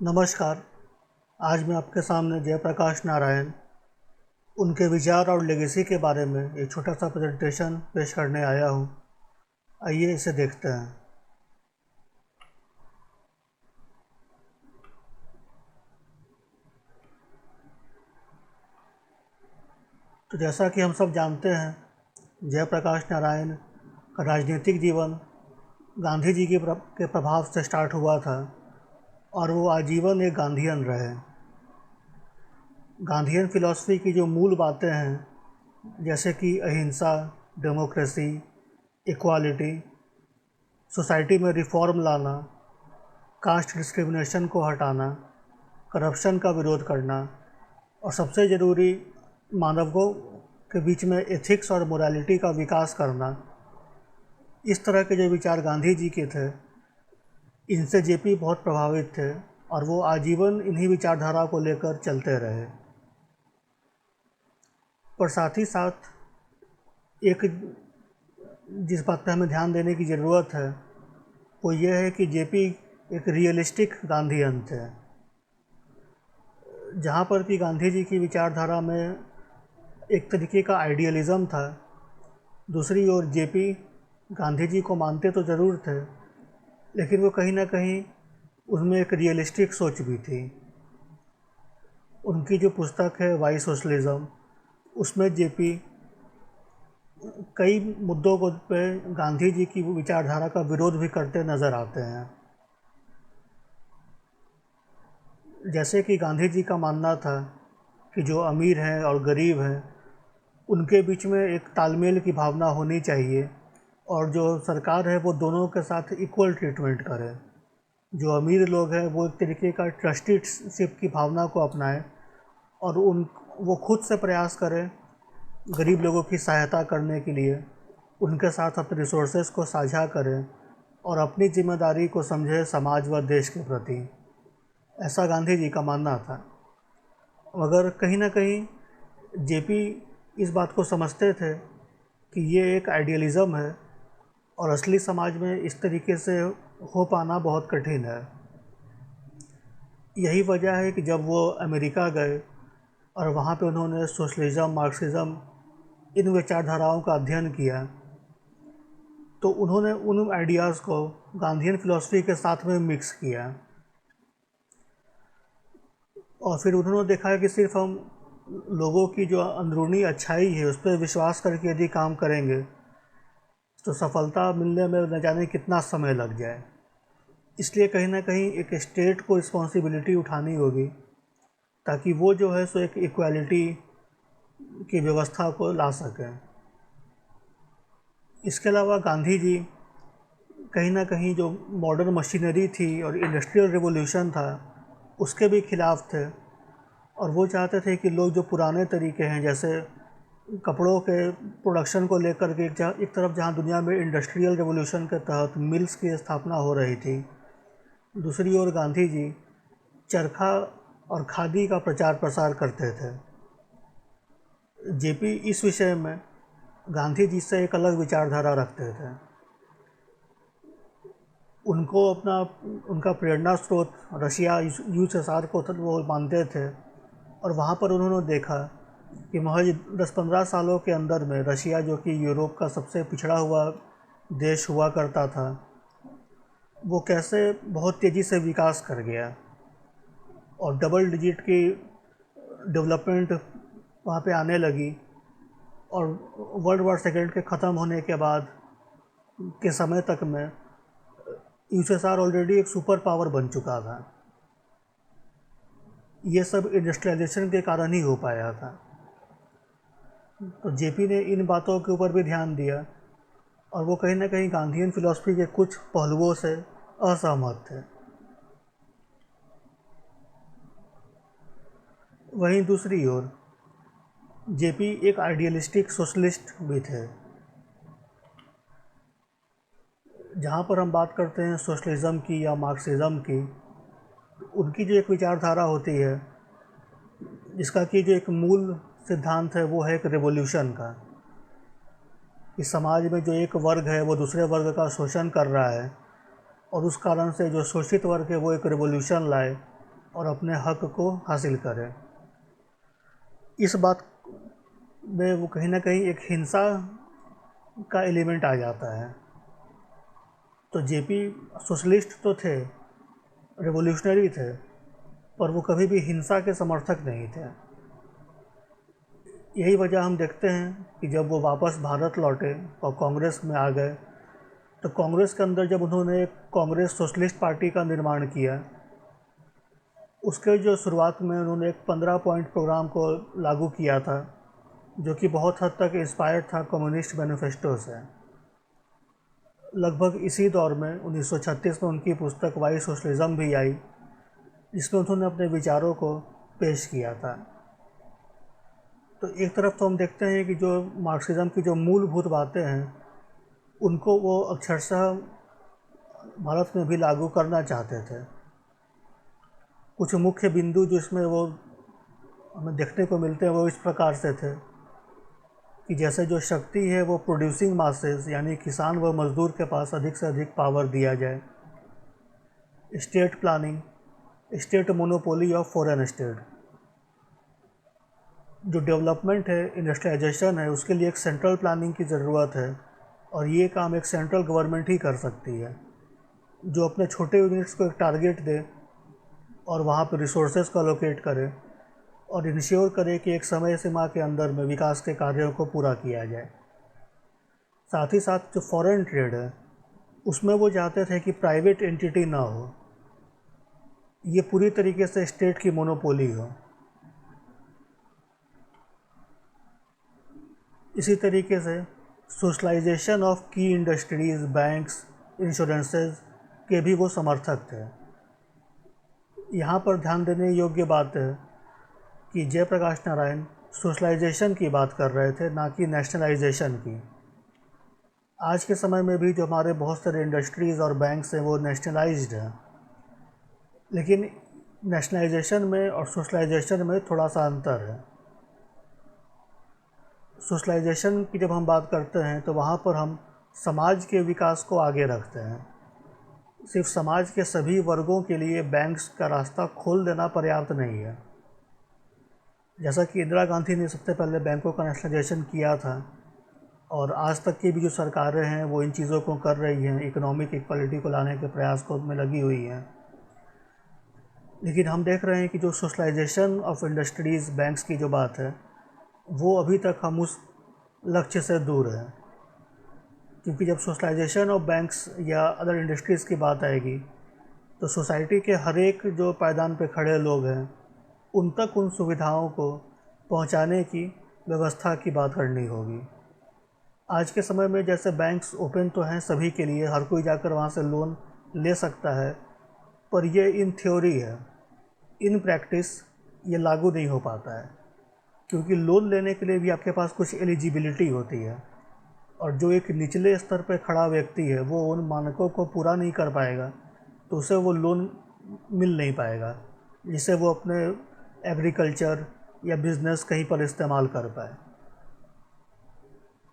नमस्कार। आज मैं आपके सामने जयप्रकाश नारायण, उनके विचार और लेगेसी के बारे में एक छोटा सा प्रेजेंटेशन पेश करने आया हूँ। आइए इसे देखते हैं। तो जैसा कि हम सब जानते हैं, जयप्रकाश नारायण का राजनीतिक जीवन गांधी जी के प्रभाव से स्टार्ट हुआ था और वो आजीवन एक गांधीयन रहे। गांधीयन फिलॉसफी की जो मूल बातें हैं, जैसे कि अहिंसा, डेमोक्रेसी, इक्वालिटी, सोसाइटी में रिफॉर्म लाना, कास्ट डिस्क्रिमिनेशन को हटाना, करप्शन का विरोध करना और सबसे ज़रूरी मानवों के बीच में एथिक्स और मोरालिटी का विकास करना, इस तरह के जो विचार गांधी जी के थे, इनसे जेपी बहुत प्रभावित थे और वो आजीवन इन्हीं विचारधारा को लेकर चलते रहे। पर साथ ही साथ एक जिस बात पर हमें ध्यान देने की ज़रूरत है वो ये है कि जेपी एक रियलिस्टिक गांधीयन थे। जहाँ पर कि गांधी जी की विचारधारा में एक तरीके का आइडियलिज़म था, दूसरी ओर जेपी गांधी जी को मानते तो ज़रूर थे, लेकिन वो कहीं ना कहीं उसमें एक रियलिस्टिक सोच भी थी। उनकी जो पुस्तक है वाई सोशलिज़म, उसमें जेपी कई मुद्दों को पे गांधी जी की विचारधारा का विरोध भी करते नज़र आते हैं। जैसे कि गांधी जी का मानना था कि जो अमीर हैं और गरीब हैं उनके बीच में एक तालमेल की भावना होनी चाहिए और जो सरकार है वो दोनों के साथ इक्वल ट्रीटमेंट करे। जो अमीर लोग हैं वो एक तरीके का ट्रस्टीशिप की भावना को अपनाएं और वो खुद से प्रयास करें गरीब लोगों की सहायता करने के लिए, उनके साथ अपने रिसोर्सेज को साझा करें और अपनी जिम्मेदारी को समझें समाज व देश के प्रति। ऐसा गांधी जी का मानना था। मगर कहीं ना कहीं जेपी इस बात को समझते थे कि ये एक आइडियलिज़म है और असली समाज में इस तरीके से हो पाना बहुत कठिन है। यही वजह है कि जब वो अमेरिका गए और वहाँ पे उन्होंने सोशलिज़म, मार्क्सिज़म, इन विचारधाराओं का अध्ययन किया, तो उन्होंने उन आइडियाज़ को गांधीयन फिलॉसफी के साथ में मिक्स किया और फिर उन्होंने देखा कि सिर्फ हम लोगों की जो अंदरूनी अच्छाई है उस पर विश्वास करके यदि काम करेंगे तो सफलता मिलने में न जाने कितना समय लग जाए। इसलिए कहीं ना कहीं एक स्टेट को रिस्पॉन्सिबिलिटी उठानी होगी ताकि वो जो है सो एक इक्वालिटी की व्यवस्था को ला सकें। इसके अलावा गांधी जी कहीं ना कहीं जो मॉडर्न मशीनरी थी और इंडस्ट्रियल रिवॉल्यूशन था उसके भी खिलाफ थे और वो चाहते थे कि लोग जो पुराने तरीके हैं, जैसे कपड़ों के प्रोडक्शन को लेकर के एक तरफ जहाँ दुनिया में इंडस्ट्रियल रिवॉल्यूशन के तहत मिल्स की स्थापना हो रही थी, दूसरी ओर गांधी जी चरखा और खादी का प्रचार प्रसार करते थे। जेपी इस विषय में गांधी जी से एक अलग विचारधारा रखते थे। उनको उनका प्रेरणा स्रोत रशिया यूएसएसआर को वो मानते थे और वहाँ पर उन्होंने देखा कि महज 10-15 सालों के अंदर में रशिया, जो कि यूरोप का सबसे पिछड़ा हुआ देश हुआ करता था, वो कैसे बहुत तेज़ी से विकास कर गया और डबल डिजिट की डेवलपमेंट वहाँ पे आने लगी और वर्ल्ड वॉर सेकेंड के ख़त्म होने के बाद के समय तक में यूएसएसआर ऑलरेडी एक सुपर पावर बन चुका था। ये सब इंडस्ट्रियलाइजेशन के कारण ही हो पाया था। तो जेपी ने इन बातों के ऊपर भी ध्यान दिया और वो कहीं ना कहीं गांधीयन फिलॉसफी के कुछ पहलुओं से असहमत थे। वहीं दूसरी ओर जेपी एक आइडियलिस्टिक सोशलिस्ट भी थे। जहाँ पर हम बात करते हैं सोशलिज़म की या मार्क्सिज़म की, उनकी जो एक विचारधारा होती है जिसका कि जो एक मूल सिद्धांत है वो है एक रिवॉल्यूशन का, कि समाज में जो एक वर्ग है वो दूसरे वर्ग का शोषण कर रहा है और उस कारण से जो शोषित वर्ग है वो एक रिवॉल्यूशन लाए और अपने हक को हासिल करे। इस बात में वो कहीं ना कहीं एक हिंसा का एलिमेंट आ जाता है। तो जेपी सोशलिस्ट तो थे, रिवोल्यूशनरी थे, पर वो कभी भी हिंसा के समर्थक नहीं थे। यही वजह हम देखते हैं कि जब वो वापस भारत लौटे और कांग्रेस में आ गए, तो कांग्रेस के अंदर जब उन्होंने एक कांग्रेस सोशलिस्ट पार्टी का निर्माण किया, उसके जो शुरुआत में उन्होंने एक 15 पॉइंट प्रोग्राम को लागू किया था, जो कि बहुत हद तक इंस्पायर्ड था कम्युनिस्ट मैनिफेस्टो से। लगभग इसी दौर में 1936 में उनकी पुस्तक वाई सोशलिज्म भी आई, जिसमें उन्होंने अपने विचारों को पेश किया था। तो एक तरफ तो हम देखते हैं कि जो मार्क्सिज्म की जो मूलभूत बातें हैं, उनको वो अक्षरशः भारत में भी लागू करना चाहते थे। कुछ मुख्य बिंदु जो इसमें वो हमें देखने को मिलते हैं वो इस प्रकार से थे कि जैसे जो शक्ति है वो प्रोड्यूसिंग मासेस यानी किसान व मजदूर के पास अधिक से अधिक पावर दिया जाए। State planning, state monopoly of foreign state. जो डेवलपमेंट है, इंडस्ट्रियलाइजेशन है, उसके लिए एक सेंट्रल प्लानिंग की ज़रूरत है, और ये काम एक सेंट्रल गवर्नमेंट ही कर सकती है, जो अपने छोटे यूनिट्स को एक टारगेट दे और वहाँ पर रिसोर्सेज को एलोकेट करे और इंश्योर करे कि एक समय सीमा के अंदर में विकास के कार्यों को पूरा किया जाए। साथ ही साथ जो फॉरेन ट्रेड है, उसमें वो चाहते थे कि प्राइवेट एंटिटी ना हो, ये पूरी तरीके से स्टेट की मोनोपोली हो। इसी तरीके से सोशलाइजेशन ऑफ की इंडस्ट्रीज़, बैंक्स, इंश्योरेंसेस के भी वो समर्थक थे। यहाँ पर ध्यान देने योग्य बात है कि जयप्रकाश नारायण सोशलाइजेशन की बात कर रहे थे, ना कि नेशनलाइजेशन की। आज के समय में भी जो हमारे बहुत सारे इंडस्ट्रीज़ और बैंक्स हैं वो नेशनलाइज्ड हैं, लेकिन नेशनलाइजेशन में और सोशलाइजेशन में थोड़ा सा अंतर है। सोशलाइजेशन की जब हम बात करते हैं तो वहाँ पर हम समाज के विकास को आगे रखते हैं। सिर्फ समाज के सभी वर्गों के लिए बैंक्स का रास्ता खोल देना पर्याप्त नहीं है। जैसा कि इंदिरा गांधी ने सबसे पहले बैंकों का नेशनलाइजेशन किया था, और आज तक की भी जो सरकारें हैं वो इन चीज़ों को कर रही हैं, इकोनॉमिक इक्वालिटी को लाने के प्रयास को में लगी हुई हैं। लेकिन हम देख रहे हैं कि जो सोशलाइजेशन ऑफ इंडस्ट्रीज़, बैंक्स की जो बात है, वो अभी तक हम उस लक्ष्य से दूर हैं। क्योंकि जब सोशलाइजेशन ऑफ बैंक्स या अदर इंडस्ट्रीज़ की बात आएगी, तो सोसाइटी के हर एक जो पायदान पे खड़े लोग हैं, उन तक उन सुविधाओं को पहुंचाने की व्यवस्था की बात करनी होगी। आज के समय में जैसे बैंक्स ओपन तो हैं सभी के लिए, हर कोई जाकर वहाँ से लोन ले सकता है, पर ये इन थ्योरी है, इन प्रैक्टिस ये लागू नहीं हो पाता है। क्योंकि लोन लेने के लिए भी आपके पास कुछ एलिजिबिलिटी होती है, और जो एक निचले स्तर पर खड़ा व्यक्ति है वो उन मानकों को पूरा नहीं कर पाएगा, तो उसे वो लोन मिल नहीं पाएगा जिससे वो अपने एग्रीकल्चर या बिज़नेस कहीं पर इस्तेमाल कर पाए।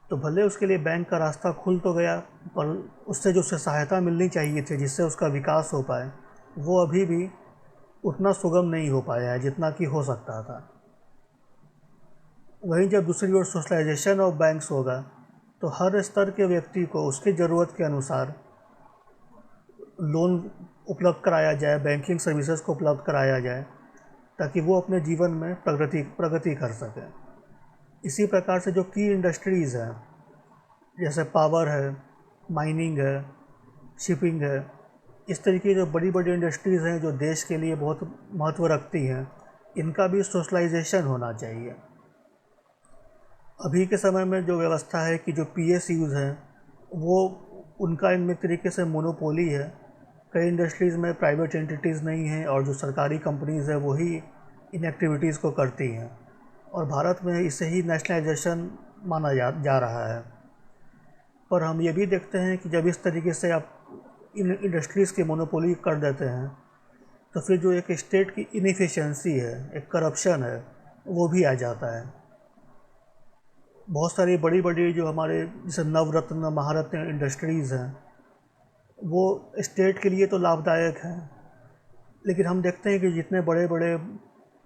तो भले उसके लिए बैंक का रास्ता खुल तो गया, पर उससे जो उसे सहायता मिलनी चाहिए थी जिससे उसका विकास हो पाए, वो अभी भी उतना सुगम नहीं हो पाया है जितना कि हो सकता था। वहीं जब दूसरी ओर सोशलाइजेशन ऑफ बैंक्स होगा, तो हर स्तर के व्यक्ति को उसकी ज़रूरत के अनुसार लोन उपलब्ध कराया जाए, बैंकिंग सर्विसेज को उपलब्ध कराया जाए, ताकि वो अपने जीवन में प्रगति कर सकें। इसी प्रकार से जो की इंडस्ट्रीज़ हैं, जैसे पावर है, माइनिंग है, शिपिंग है, इस तरीके की जो बड़ी बड़ी इंडस्ट्रीज़ हैं जो देश के लिए बहुत महत्व रखती हैं, इनका भी सोशलाइजेशन होना चाहिए। अभी के समय में जो व्यवस्था है कि जो PSUs हैं, वो उनका इनमें तरीके से मोनोपोली है। कई इंडस्ट्रीज़ में प्राइवेट एंटिटीज़ नहीं हैं, और जो सरकारी कंपनीज़ हैं वही इन एक्टिविटीज़ को करती हैं, और भारत में इसे ही नेशनलाइजेशन माना जा रहा है। पर हम ये भी देखते हैं कि जब इस तरीके से आप इन इंडस्ट्रीज़ की मोनोपोली कर देते हैं, तो फिर जो एक स्टेट की इनएफिशिएंसी है, एक करप्शन है, वो भी आ जाता है। बहुत सारी बड़ी बड़ी जो हमारे जैसे नवरत्न, महारत्न इंडस्ट्रीज़ हैं, वो स्टेट के लिए तो लाभदायक हैं, लेकिन हम देखते हैं कि जितने बड़े बड़े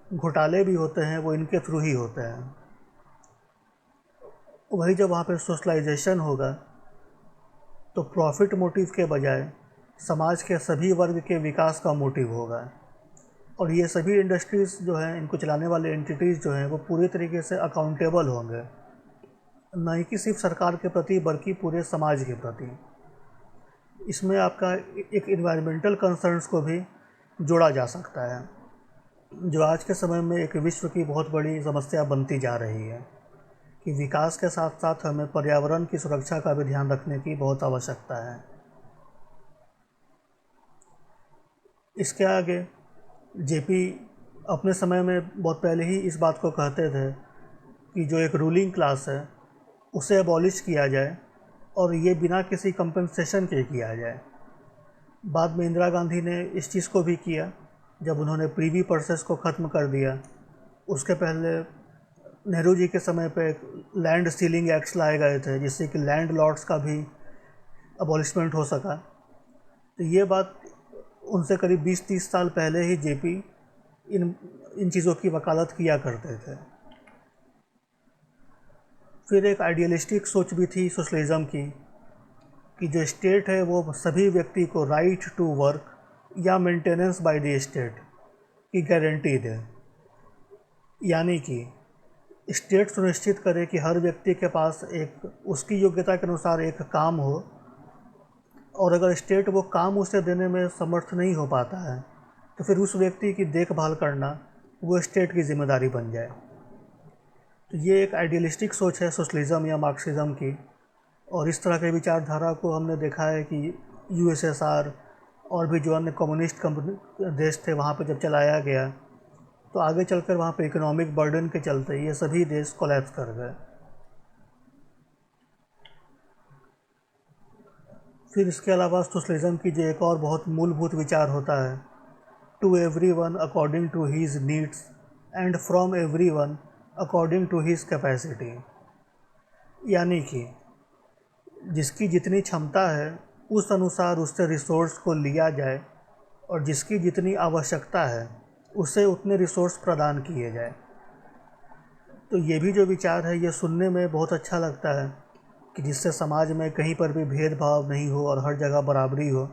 घोटाले भी होते हैं वो इनके थ्रू ही होते हैं। वही जब वहाँ पे सोशलाइजेशन होगा तो प्रॉफिट मोटिव के बजाय समाज के सभी वर्ग के विकास का मोटिव होगा, और ये सभी इंडस्ट्रीज़ जो हैं, इनको चलाने वाले एंटिटीज़ जो हैं, वो पूरी तरीके से अकाउंटेबल होंगे, न कि सिर्फ सरकार के प्रति बल्कि पूरे समाज के प्रति। इसमें आपका एक इन्वायरमेंटल कंसर्न्स को भी जोड़ा जा सकता है, जो आज के समय में एक विश्व की बहुत बड़ी समस्या बनती जा रही है कि विकास के साथ साथ हमें पर्यावरण की सुरक्षा का भी ध्यान रखने की बहुत आवश्यकता है। इसके आगे जेपी अपने समय में बहुत पहले ही इस बात को कहते थे कि जो एक रूलिंग क्लास है उसे अबॉलिश किया जाए, और ये बिना किसी कंपनसेशन के किया जाए। बाद में इंदिरा गांधी ने इस चीज़ को भी किया जब उन्होंने प्रीवी पर्सेस को ख़त्म कर दिया। उसके पहले नेहरू जी के समय पे लैंड सीलिंग एक्ट्स लाए गए थे, जिससे कि लैंड लॉर्ड्स का भी अबॉलिशमेंट हो सका। तो ये बात उनसे करीब 20-30 साल पहले ही जेपी इन इन चीज़ों की वकालत किया करते थे। फिर एक आइडियलिस्टिक सोच भी थी सोशलिज़म की कि जो स्टेट है वो सभी व्यक्ति को राइट टू वर्क या मेंटेनेंस बाय द स्टेट की गारंटी दे, यानी कि स्टेट सुनिश्चित करे कि हर व्यक्ति के पास एक उसकी योग्यता के अनुसार एक काम हो, और अगर स्टेट वो काम उसे देने में समर्थ नहीं हो पाता है तो फिर उस व्यक्ति की देखभाल करना वो स्टेट की जिम्मेदारी बन जाए। तो ये एक आइडियलिस्टिक सोच है सोशलिज़म या मार्क्सिज़म की, और इस तरह के विचारधारा को हमने देखा है कि यूएसएसआर और भी जो अन्य कम्युनिस्ट देश थे वहाँ पर जब चलाया गया तो आगे चलकर वहाँ पे इकोनॉमिक बर्डन के चलते ये सभी देश कोलैप्स कर गए। फिर इसके अलावा सोशलिज़म की जो एक और बहुत मूलभूत विचार होता है, to every one according to his needs and from every one according to his capacity, यानी कि जिसकी जितनी क्षमता है उस अनुसार उससे रिसोर्स को लिया जाए, और जिसकी जितनी आवश्यकता है उसे उतने रिसोर्स प्रदान किए जाए। तो ये भी जो विचार है ये सुनने में बहुत अच्छा लगता है कि जिससे समाज में कहीं पर भी भेदभाव नहीं हो और हर जगह बराबरी हो,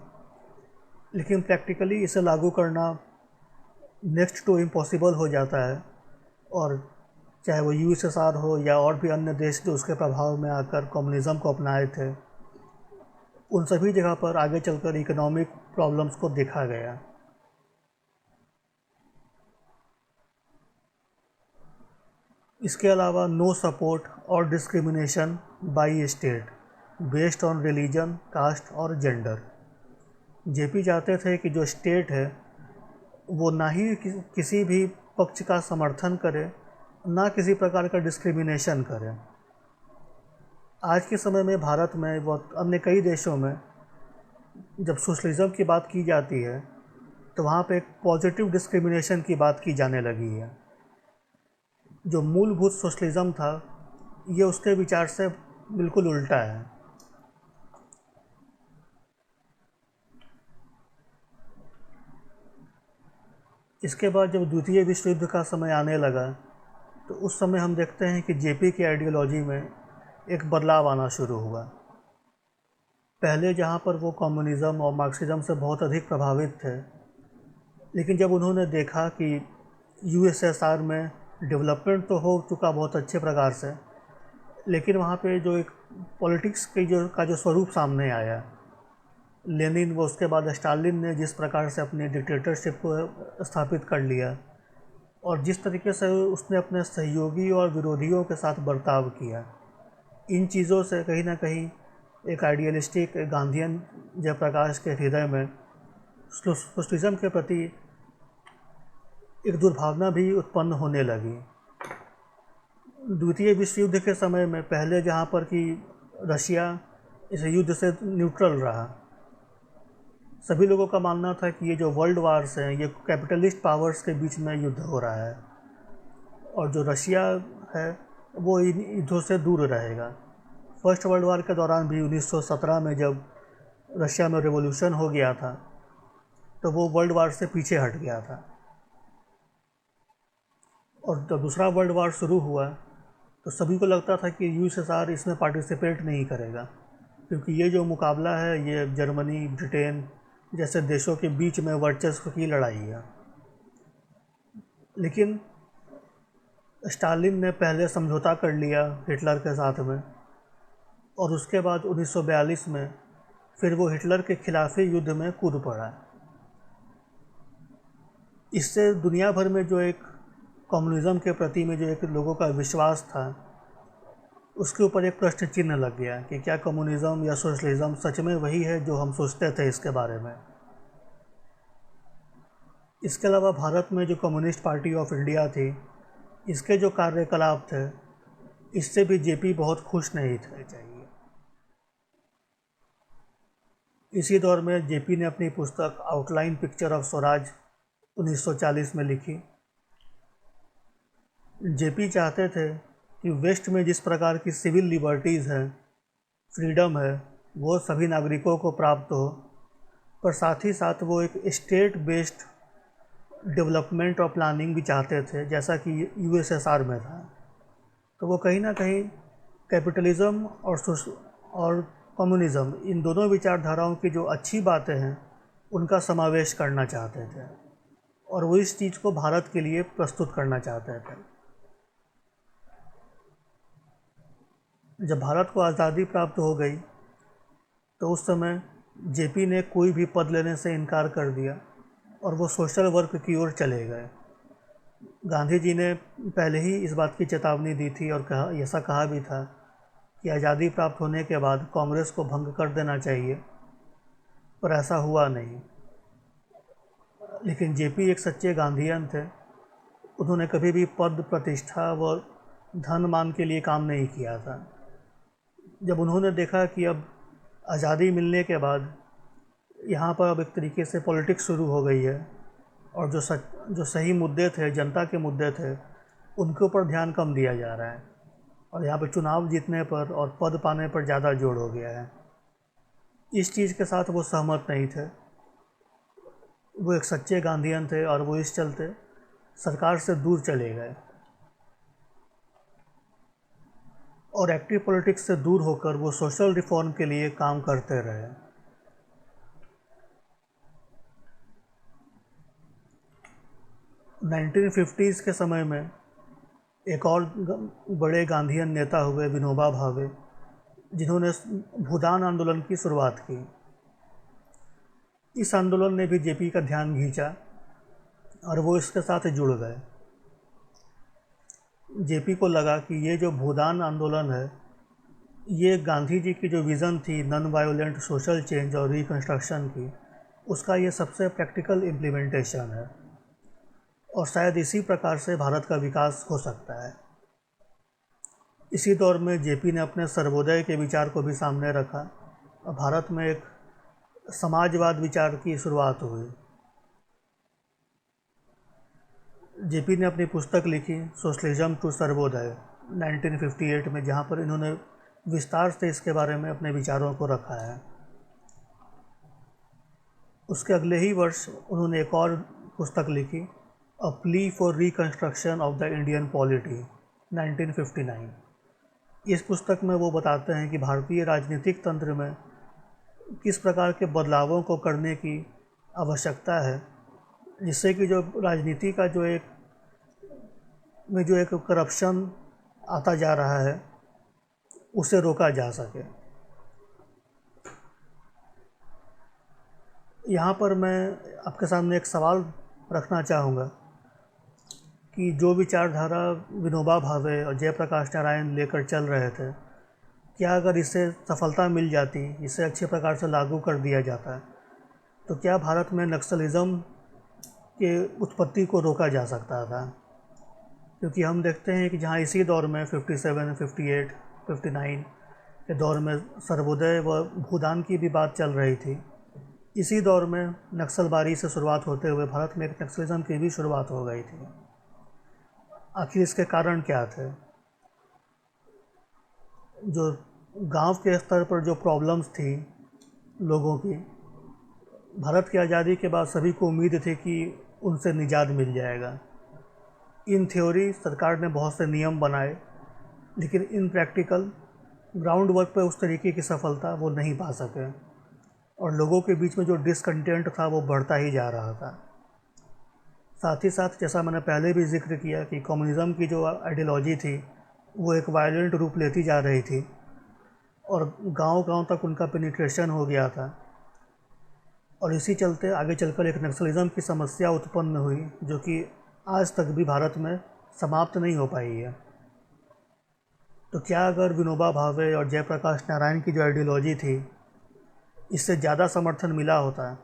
लेकिन प्रैक्टिकली इसे लागू करना नेक्स्ट टू इम्पॉसिबल हो जाता है। और चाहे वो यूएसएसआर हो या और भी अन्य देश जो उसके प्रभाव में आकर कम्युनिज़्म को अपनाए थे, उन सभी जगह पर आगे चलकर इकोनॉमिक प्रॉब्लम्स को देखा गया। इसके अलावा नो सपोर्ट और discrimination by state based on religion, caste और जेंडर। जेपी चाहते थे कि जो स्टेट है वो ना ही किसी भी पक्ष का समर्थन करे, ना किसी प्रकार का डिस्क्रिमिनेशन करे। आज के समय में भारत में व अन्य कई देशों में जब सोशलिज़म की बात की जाती है तो वहाँ पे एक पॉजिटिव डिस्क्रिमिनेशन की बात की जाने लगी है। जो मूलभूत सोशलिज़म था ये उसके विचार से बिल्कुल उल्टा है। इसके बाद जब द्वितीय विश्व युद्ध का समय आने लगा तो उस समय हम देखते हैं कि जेपी की आइडियोलॉजी में एक बदलाव आना शुरू हुआ। पहले जहाँ पर वो कम्युनिज़म और मार्क्सिज़म से बहुत अधिक प्रभावित थे, लेकिन जब उन्होंने देखा कि यूएसएसआर में डेवलपमेंट तो हो चुका बहुत अच्छे प्रकार से, लेकिन वहाँ पे जो एक पॉलिटिक्स की जो स्वरूप सामने आया, लेनिन व उसके बाद स्टालिन ने जिस प्रकार से अपनी डिक्टेटरशिप को स्थापित कर लिया, और जिस तरीके से उसने अपने सहयोगी और विरोधियों के साथ बर्ताव किया, इन चीज़ों से कहीं ना कहीं एक आइडियलिस्टिक गांधीयन जयप्रकाश के हृदय में सोशलिज़म के प्रति एक दुर्भावना भी उत्पन्न होने लगी। द्वितीय विश्व युद्ध के समय में पहले जहाँ पर कि रशिया इस युद्ध से न्यूट्रल रहा, सभी लोगों का मानना था कि ये जो वर्ल्ड वार्स हैं ये कैपिटलिस्ट पावर्स के बीच में युद्ध हो रहा है, और जो रशिया है वो इन युद्धों से दूर रहेगा। फर्स्ट वर्ल्ड वार के दौरान भी 1917 में जब रशिया में रिवॉल्यूशन हो गया था तो वो वर्ल्ड वार से पीछे हट गया था। और जब दूसरा वर्ल्ड वार शुरू हुआ तो सभी को लगता था कि यूएसएसआर इसमें पार्टिसिपेट नहीं करेगा, क्योंकि ये जो मुकाबला है ये जर्मनी, ब्रिटेन जैसे देशों के बीच में वर्चस्व की लड़ाई है। लेकिन स्टालिन ने पहले समझौता कर लिया हिटलर के साथ में, और उसके बाद 1942 में फिर वो हिटलर के खिलाफ ही युद्ध में कूद पड़ा। इससे दुनिया भर में जो एक कम्युनिज़्म के प्रति में जो एक लोगों का विश्वास था, उसके ऊपर एक प्रश्न चिन्ह लग गया कि क्या कम्युनिज़्म या सोशलिज़्म सच में वही है जो हम सोचते थे इसके बारे में। इसके अलावा भारत में जो कम्युनिस्ट पार्टी ऑफ इंडिया थी, इसके जो कार्यकलाप थे, इससे भी जेपी बहुत खुश नहीं थे चाहिए। इसी दौर में जेपी ने अपनी पुस्तक आउटलाइन पिक्चर ऑफ स्वराज 1940 में लिखी। जेपी चाहते थे कि वेस्ट में जिस प्रकार की सिविल लिबर्टीज़ हैं, फ्रीडम है, वो सभी नागरिकों को प्राप्त हो, पर साथ ही साथ वो एक स्टेट बेस्ड डेवलपमेंट और प्लानिंग भी चाहते थे, जैसा कि यूएसएसआर में था। तो वो कहीं ना कहीं कैपिटलिज्म और कम्युनिज़्म, इन दोनों विचारधाराओं की जो अच्छी बातें हैं उनका समावेश करना चाहते थे, और वो इस चीज़ को भारत के लिए प्रस्तुत करना चाहते थे। जब भारत को आज़ादी प्राप्त हो गई तो उस समय जेपी ने कोई भी पद लेने से इनकार कर दिया और वो सोशल वर्क की ओर चले गए। गांधी जी ने पहले ही इस बात की चेतावनी दी थी और ऐसा कहा भी था कि आज़ादी प्राप्त होने के बाद कांग्रेस को भंग कर देना चाहिए, पर ऐसा हुआ नहीं। लेकिन जेपी एक सच्चे गांधीयन थे। उन्होंने कभी भी पद, प्रतिष्ठा व धन मान के लिए काम नहीं किया था। जब उन्होंने देखा कि अब आज़ादी मिलने के बाद यहाँ पर अब एक तरीके से पॉलिटिक्स शुरू हो गई है, और जो सही मुद्दे थे, जनता के मुद्दे थे, उनके ऊपर ध्यान कम दिया जा रहा है, और यहाँ पर चुनाव जीतने पर और पद पाने पर ज़्यादा जोर हो गया है। इस चीज़ के साथ वो सहमत नहीं थे। वो एक सच्चे गांधीयन थे और वो इस चलते सरकार से दूर चले गए और एक्टिव पॉलिटिक्स से दूर होकर वो सोशल रिफॉर्म के लिए काम करते रहे। नाइनटीन 1950s के समय में एक और बड़े गांधीयन नेता हुए विनोबा भावे, जिन्होंने भूदान आंदोलन की शुरुआत की। इस आंदोलन ने भी जेपी का ध्यान खींचा और वो इसके साथ जुड़ गए। जेपी को लगा कि ये जो भूदान आंदोलन है, ये गांधी जी की जो विज़न थी नॉन वायोलेंट सोशल चेंज और रिकन्स्ट्रक्शन की, उसका ये सबसे प्रैक्टिकल इम्प्लीमेंटेशन है, और शायद इसी प्रकार से भारत का विकास हो सकता है। इसी दौर में जेपी ने अपने सर्वोदय के विचार को भी सामने रखा और भारत में एक समाजवाद विचार की शुरुआत हुई। जेपी ने अपनी पुस्तक लिखी सोशलिज्म टू सर्वोदय 1958 में, जहाँ पर इन्होंने विस्तार से इसके बारे में अपने विचारों को रखा है। उसके अगले ही वर्ष उन्होंने एक और पुस्तक लिखी, अ plea for reconstruction of the Indian polity 1959। इस पुस्तक में वो बताते हैं कि भारतीय राजनीतिक तंत्र में किस प्रकार के बदलावों को करने की आवश्यकता है, जिससे कि जो राजनीति का जो एक करप्शन आता जा रहा है, उसे रोका जा सके। यहाँ पर मैं आपके सामने एक सवाल रखना चाहूँगा कि जो विचारधारा विनोबा भावे और जयप्रकाश नारायण लेकर चल रहे थे, क्या अगर इसे सफलता मिल जाती, इसे अच्छे प्रकार से लागू कर दिया जाता, तो क्या भारत में नक्सलिज़म के उत्पत्ति को रोका जा सकता था? क्योंकि हम देखते हैं कि जहाँ इसी दौर में 57, 58, 59 के दौर में सर्वोदय व भूदान की भी बात चल रही थी, इसी दौर में नक्सलबारी से शुरुआत होते हुए भारत में एक नक्सलिज़म की भी शुरुआत हो गई थी। आखिर इसके कारण क्या थे? जो गांव के स्तर पर जो प्रॉब्लम्स थी लोगों की, भारत की आज़ादी के बाद सभी को उम्मीद थी कि उनसे निजात मिल जाएगा। इन थ्योरी सरकार ने बहुत से नियम बनाए, लेकिन इन प्रैक्टिकल ग्राउंड वर्क पे उस तरीके की सफलता वो नहीं पा सके, और लोगों के बीच में जो डिसकंटेंट था वो बढ़ता ही जा रहा था। साथ ही साथ जैसा मैंने पहले भी जिक्र किया कि कम्युनिज़्म की जो आइडियोलॉजी थी वो एक वायलेंट रूप लेती जा रही थी, और गांव-गांव तक उनका पेनिट्रेशन हो गया था, और इसी चलते आगे चलकर एक नक्सलिज़्म की समस्या उत्पन्न हुई, जो कि आज तक भी भारत में समाप्त नहीं हो पाई है। तो क्या अगर विनोबा भावे और जयप्रकाश नारायण की जो आइडियोलॉजी थी इससे ज़्यादा समर्थन मिला होता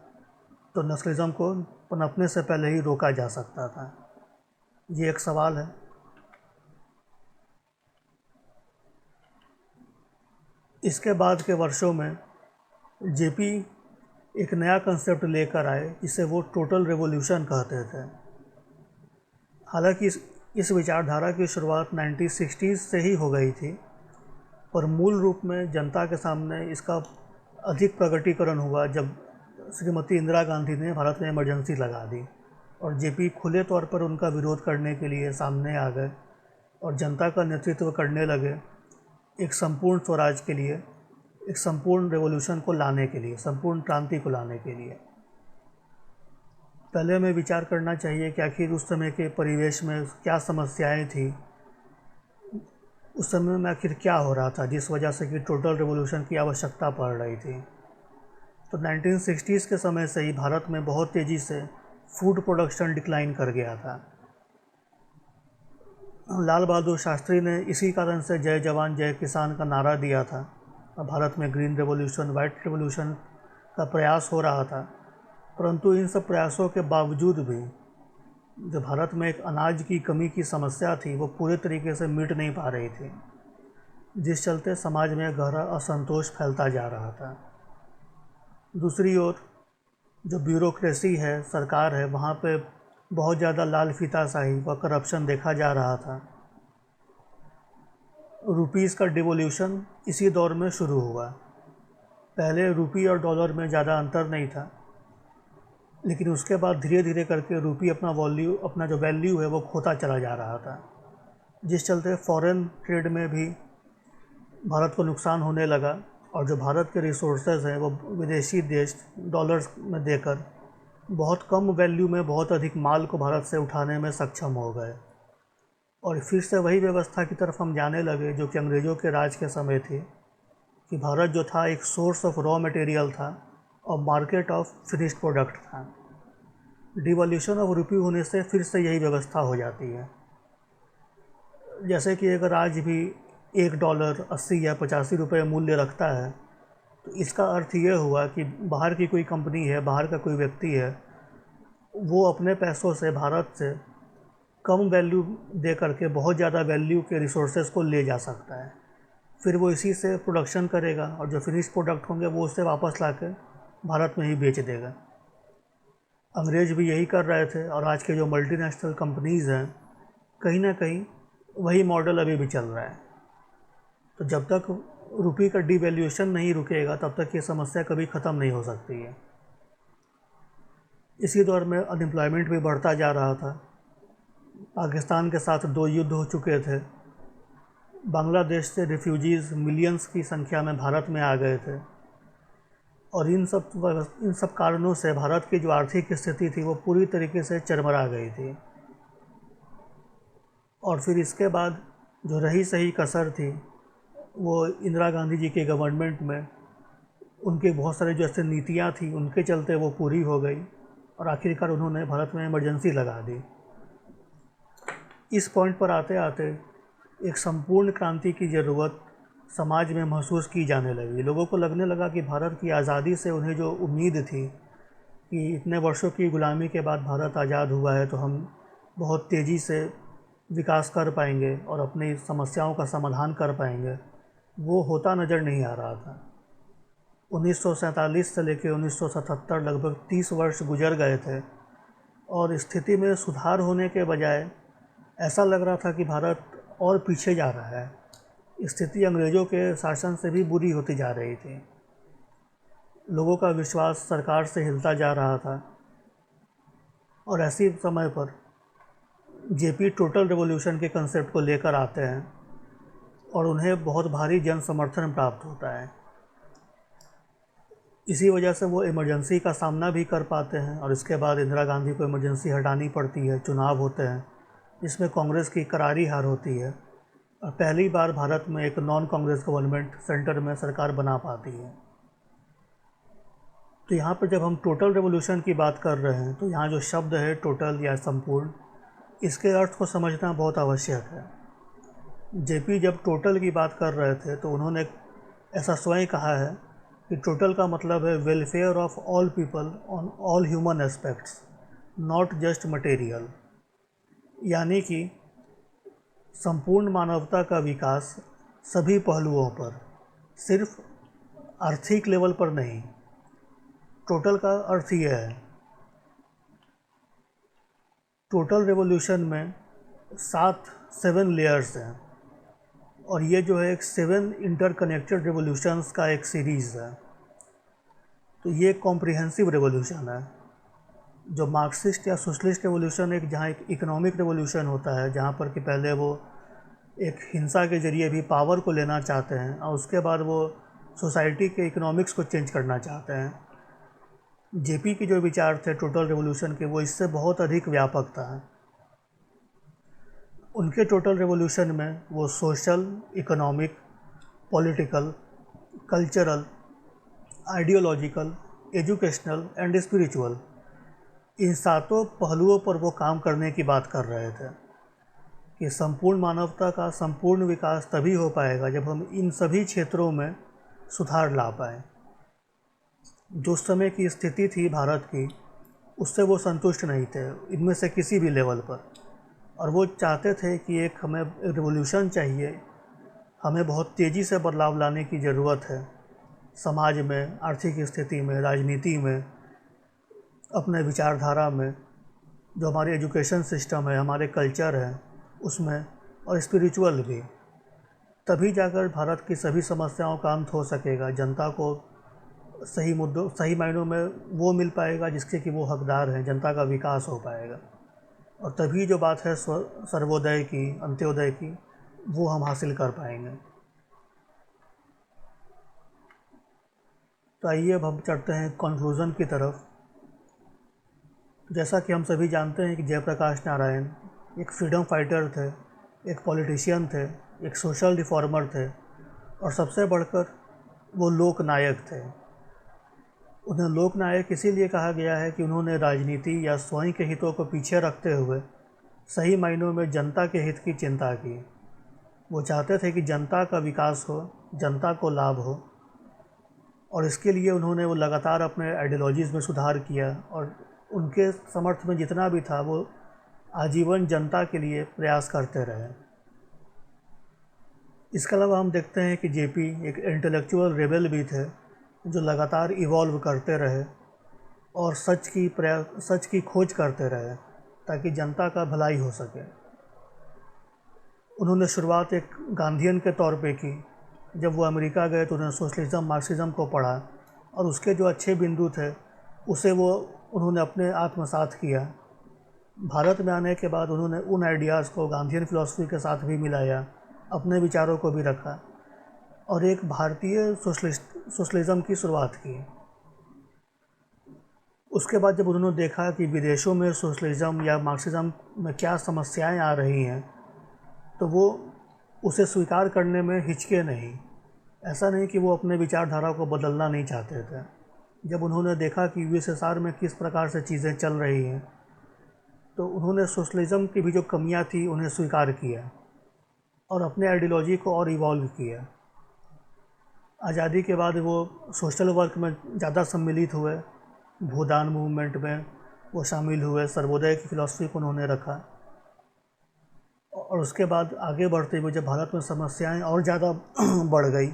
तो नक्सलिज़्म को पनपने से पहले ही रोका जा सकता था? ये एक सवाल है। इसके बाद के वर्षों में जेपी एक नया कंसेप्ट लेकर आए जिसे वो टोटल रेवोल्यूशन कहते थे। हालांकि इस विचारधारा की शुरुआत 1960s से ही हो गई थी, पर मूल रूप में जनता के सामने इसका अधिक प्रकटीकरण हुआ जब श्रीमती इंदिरा गांधी ने भारत में इमरजेंसी लगा दी, और जेपी खुले तौर पर उनका विरोध करने के लिए सामने आ गए और जनता का नेतृत्व करने लगे एक संपूर्ण स्वराज के लिए, एक संपूर्ण रेवोल्यूशन को लाने के लिए, संपूर्ण क्रांति को लाने के लिए। पहले हमें विचार करना चाहिए कि आखिर उस समय के परिवेश में क्या समस्याएं थी, उस समय में आखिर क्या हो रहा था जिस वजह से कि टोटल रेवोल्यूशन की आवश्यकता पड़ रही थी। तो 1960s के समय से ही भारत में बहुत तेज़ी से फूड प्रोडक्शन डिक्लाइन कर गया था। लाल बहादुर शास्त्री ने इसी कारण से जय जवान जय किसान का नारा दिया था, और भारत में ग्रीन रेवोल्यूशन, वाइट रेवोल्यूशन का प्रयास हो रहा था। परंतु इन सब प्रयासों के बावजूद भी जो भारत में एक अनाज की कमी की समस्या थी वो पूरे तरीके से मिट नहीं पा रही थी, जिस चलते समाज में गहरा असंतोष फैलता जा रहा था। दूसरी ओर जो ब्यूरोक्रेसी है, सरकार है, वहाँ पे बहुत ज़्यादा लाल फीताशाही व करप्शन देखा जा रहा था। रुपीज़ का डिवोल्यूशन इसी दौर में शुरू हुआ। पहले रुपी और डॉलर में ज़्यादा अंतर नहीं था, लेकिन उसके बाद धीरे धीरे करके रुपी अपना जो वैल्यू है वो खोता चला जा रहा था, जिस चलते फॉरेन ट्रेड में भी भारत को नुकसान होने लगा, और जो भारत के रिसोर्सेज हैं वो विदेशी देश डॉलर्स में देकर बहुत कम वैल्यू में बहुत अधिक माल को भारत से उठाने में सक्षम हो गए, और फिर से वही व्यवस्था की तरफ हम जाने लगे जो कि अंग्रेज़ों के राज के समय थी, कि भारत जो था एक सोर्स ऑफ रॉ मटेरियल था और मार्केट ऑफ फिनिश्ड प्रोडक्ट था। डिवॉल्यूशन ऑफ रुपी होने से फिर से यही व्यवस्था हो जाती है। जैसे कि अगर आज भी $1 80 या 85 रुपये मूल्य रखता है, तो इसका अर्थ ये हुआ कि बाहर की कोई कंपनी है, बाहर का कोई व्यक्ति है, वो अपने पैसों से भारत से कम वैल्यू दे करके बहुत ज़्यादा वैल्यू के रिसोर्सेज को ले जा सकता है। फिर वो इसी से प्रोडक्शन करेगा, और जो फिनिश प्रोडक्ट होंगे वो उससे वापस ला के भारत में ही बेच देगा। अंग्रेज़ भी यही कर रहे थे, और आज के जो मल्टीनेशनल कंपनीज़ हैं, कहीं ना कहीं वही मॉडल अभी भी चल रहा है। तो जब तक रुपये का डिवैल्यूएशन नहीं रुकेगा तब तक ये समस्या कभी ख़त्म नहीं हो सकती है। इसी दौर में अनएम्प्लॉयमेंट भी बढ़ता जा रहा था। पाकिस्तान के साथ 2 युद्ध हो चुके थे। बांग्लादेश से रिफ्यूजीज़ मिलियंस की संख्या में भारत में आ गए थे, और इन सब कारणों से भारत की जो आर्थिक स्थिति थी वो पूरी तरीके से चरमरा गई थी। और फिर इसके बाद जो रही सही कसर थी वो इंदिरा गांधी जी के गवर्नमेंट में उनके बहुत सारे जो ऐसे नीतियाँ थी उनके चलते वो पूरी हो गई, और आखिरकार उन्होंने भारत में इमरजेंसी लगा दी। इस पॉइंट पर आते आते एक संपूर्ण क्रांति की ज़रूरत समाज में महसूस की जाने लगी। लोगों को लगने लगा कि भारत की आज़ादी से उन्हें जो उम्मीद थी कि इतने वर्षों की गुलामी के बाद भारत आज़ाद हुआ है तो हम बहुत तेज़ी से विकास कर पाएंगे और अपनी समस्याओं का समाधान कर पाएंगे, वो होता नज़र नहीं आ रहा था। 1947 से लेकर 1977 लगभग 30 वर्ष गुजर गए थे, और स्थिति में सुधार होने के बजाय ऐसा लग रहा था कि भारत और पीछे जा रहा है। स्थिति अंग्रेज़ों के शासन से भी बुरी होती जा रही थी। लोगों का विश्वास सरकार से हिलता जा रहा था और ऐसे समय पर जेपी टोटल रिवॉल्यूशन के कंसेप्ट को लेकर आते हैं और उन्हें बहुत भारी जन समर्थन प्राप्त होता है। इसी वजह से वो इमरजेंसी का सामना भी कर पाते हैं और इसके बाद इंदिरा गांधी को इमरजेंसी हटानी पड़ती है, चुनाव होते हैं जिसमें कांग्रेस की करारी हार होती है और पहली बार भारत में एक नॉन कांग्रेस गवर्नमेंट सेंटर में सरकार बना पाती है। तो यहाँ पर जब हम टोटल रिवॉल्यूशन की बात कर रहे हैं तो यहाँ जो शब्द है टोटल या संपूर्ण, इसके अर्थ को समझना बहुत आवश्यक है। जेपी जब टोटल की बात कर रहे थे तो उन्होंने ऐसा स्वयं कहा है कि टोटल का मतलब है welfare of all people on all human aspects, not just material. यानी कि संपूर्ण मानवता का विकास सभी पहलुओं पर, सिर्फ आर्थिक लेवल पर नहीं। टोटल का अर्थ यह है, टोटल रिवॉल्यूशन में 7 लेयर्स हैं और ये जो है एक 7 इंटरकनेक्टेड रिवॉल्यूशंस का एक सीरीज़ है। तो ये एक कॉम्प्रिहेंसिव रिवॉल्यूशन है। जो मार्क्सिस्ट या सोशलिस्ट रिवॉल्यूशन एक जहाँ एक इकोनॉमिक रिवॉल्यूशन होता है, जहाँ पर कि पहले वो एक हिंसा के ज़रिए भी पावर को लेना चाहते हैं और उसके बाद वो सोसाइटी के इकोनॉमिक्स को चेंज करना चाहते हैं। जेपी के जो विचार थे टोटल रिवॉल्यूशन के, वो इससे बहुत अधिक व्यापक था। उनके टोटल रिवॉल्यूशन में वो social, economic, political, cultural, ideological, educational and spiritual, इन 7 पहलुओं पर वो काम करने की बात कर रहे थे कि संपूर्ण मानवता का संपूर्ण विकास तभी हो पाएगा जब हम इन सभी क्षेत्रों में सुधार ला पाएँ। जो समय की स्थिति थी भारत की, उससे वो संतुष्ट नहीं थे इनमें से किसी भी लेवल पर, और वो चाहते थे कि एक हमें रिवॉल्यूशन चाहिए, हमें बहुत तेज़ी से बदलाव लाने की ज़रूरत है समाज में, आर्थिक स्थिति में, राजनीति में, अपने विचारधारा में, जो हमारी एजुकेशन सिस्टम है, हमारे कल्चर है उसमें, और स्पिरिचुअल भी। तभी जाकर भारत की सभी समस्याओं का अंत हो सकेगा, जनता को सही मुद्दों, सही मायनों में वो मिल पाएगा जिसके कि वो हकदार हैं, जनता का विकास हो पाएगा। और तभी जो बात है सर्वोदय की, अंत्योदय की, वो हम हासिल कर पाएंगे। तो आइए अब हम चढ़ते हैं कंक्लूज़न की तरफ। जैसा कि हम सभी जानते हैं कि जयप्रकाश नारायण एक फ्रीडम फाइटर थे, एक पॉलिटिशियन थे, एक सोशल रिफॉर्मर थे और सबसे बढ़कर वो लोकनायक थे। उन्हें लोकनायक इसीलिए कहा गया है कि उन्होंने राजनीति या स्वयं के हितों को पीछे रखते हुए सही मायनों में जनता के हित की चिंता की। वो चाहते थे कि जनता का विकास हो, जनता को लाभ हो, और इसके लिए उन्होंने वो लगातार अपने आइडियोलॉजीज़ में सुधार किया और उनके समर्थ में जितना भी था वो आजीवन जनता के लिए प्रयास करते रहे। इसके अलावा हम देखते हैं कि जेपी एक इंटेलेक्चुअल रेबेल भी थे जो लगातार इवॉल्व करते रहे और सच की खोज करते रहे ताकि जनता का भलाई हो सके। उन्होंने शुरुआत एक गांधीयन के तौर पे की। जब वो अमेरिका गए तो उन्होंने सोशलिज़म, मार्क्सिज़म को पढ़ा और उसके जो अच्छे बिंदु थे उसे उन्होंने अपने आत्मसात किया। भारत में आने के बाद उन्होंने उन आइडियाज़ को गांधीयन फ़िलॉसफी के साथ भी मिलाया, अपने विचारों को भी रखा और एक भारतीय सोशलिज़म की शुरुआत की। उसके बाद जब उन्होंने देखा कि विदेशों में सोशलिज़म या मार्क्सिज़म में क्या समस्याएं आ रही हैं, तो वो उसे स्वीकार करने में हिचके नहीं। ऐसा नहीं कि वो अपने विचारधारा को बदलना नहीं चाहते थे। जब उन्होंने देखा कि यूएसएसआर में किस प्रकार से चीज़ें चल रही हैं, तो उन्होंने सोशलिज़म की भी जो कमियां थी उन्हें स्वीकार किया और अपने आइडियोलॉजी को और इवॉल्व किया। आज़ादी के बाद वो सोशल वर्क में ज़्यादा सम्मिलित हुए, भूदान मूवमेंट में वो शामिल हुए, सर्वोदय की फ़िलॉसफी को उन्होंने रखा और उसके बाद आगे बढ़ते हुए जब भारत में समस्याएं और ज़्यादा बढ़ गई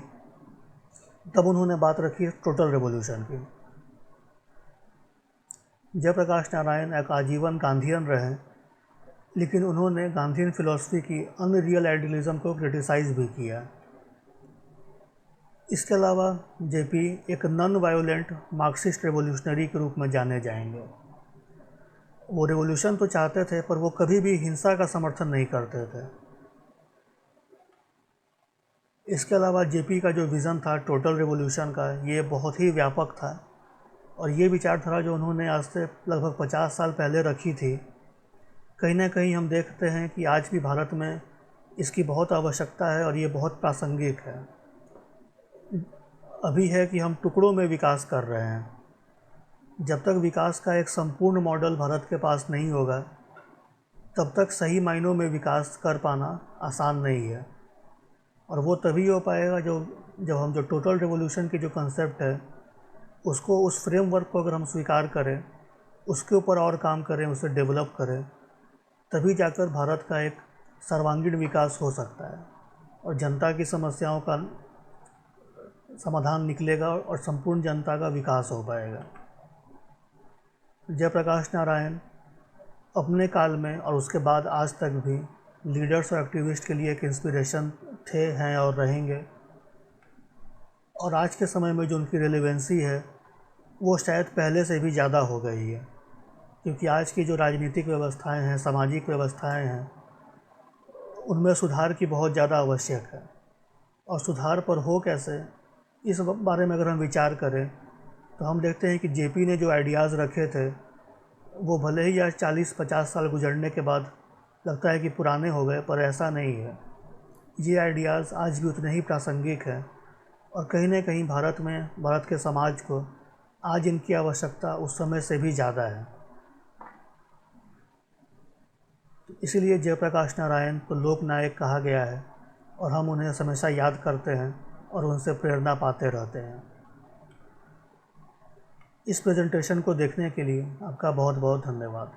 तब उन्होंने बात रखी टोटल रिवॉल्यूशन की। जयप्रकाश नारायण एक आजीवन गांधीयन रहे, लेकिन उन्होंने गांधीयन फ़िलॉसफी की अनरियल आइडियलिज़म को क्रिटिसाइज़ भी किया। इसके अलावा जेपी एक नॉन वायोलेंट मार्क्सिस्ट रेवोल्यूशनरी के रूप में जाने जाएंगे। वो रेवोल्यूशन तो चाहते थे, पर वो कभी भी हिंसा का समर्थन नहीं करते थे। इसके अलावा जेपी का जो विज़न था टोटल रेवोल्यूशन का, ये बहुत ही व्यापक था, और ये विचारधारा जो उन्होंने आज से लगभग 50 साल पहले रखी थी, कहीं ना कहीं हम देखते हैं कि आज भी भारत में इसकी बहुत आवश्यकता है और ये बहुत प्रासंगिक है। अभी है कि हम टुकड़ों में विकास कर रहे हैं। जब तक विकास का एक संपूर्ण मॉडल भारत के पास नहीं होगा, तब तक सही मायनों में विकास कर पाना आसान नहीं है। और वो तभी हो पाएगा जब हम जो टोटल रिवॉल्यूशन की जो कंसेप्ट है, उसको, उस फ्रेमवर्क को अगर हम स्वीकार करें, उसके ऊपर और काम करें, उसे डेवलप करें, तभी जाकर भारत का एक सर्वांगीण विकास हो सकता है और जनता की समस्याओं का समाधान निकलेगा और संपूर्ण जनता का विकास हो पाएगा। जयप्रकाश नारायण अपने काल में और उसके बाद आज तक भी लीडर्स और एक्टिविस्ट के लिए एक इंस्पिरेशन थे, हैं और रहेंगे। और आज के समय में जो उनकी रेलेवेंसी है, वो शायद पहले से भी ज़्यादा हो गई है, क्योंकि आज की जो राजनीतिक व्यवस्थाएं हैं, सामाजिक व्यवस्थाएं हैं, उनमें सुधार की बहुत ज़्यादा आवश्यक है। और सुधार पर हो कैसे, इस बारे में अगर हम विचार करें तो हम देखते हैं कि जेपी ने जो आइडियाज़ रखे थे, वो भले ही आज 40-50 साल गुजरने के बाद लगता है कि पुराने हो गए, पर ऐसा नहीं है। ये आइडियाज़ आज भी उतने ही प्रासंगिक हैं और कहीं ना कहीं भारत के समाज को आज इनकी आवश्यकता उस समय से भी ज़्यादा है। इसीलिए जयप्रकाश नारायण को लोक नायक कहा गया है और हम उन्हें हमेशा याद करते हैं और उनसे प्रेरणा पाते रहते हैं। इस प्रेजेंटेशन को देखने के लिए आपका बहुत बहुत धन्यवाद।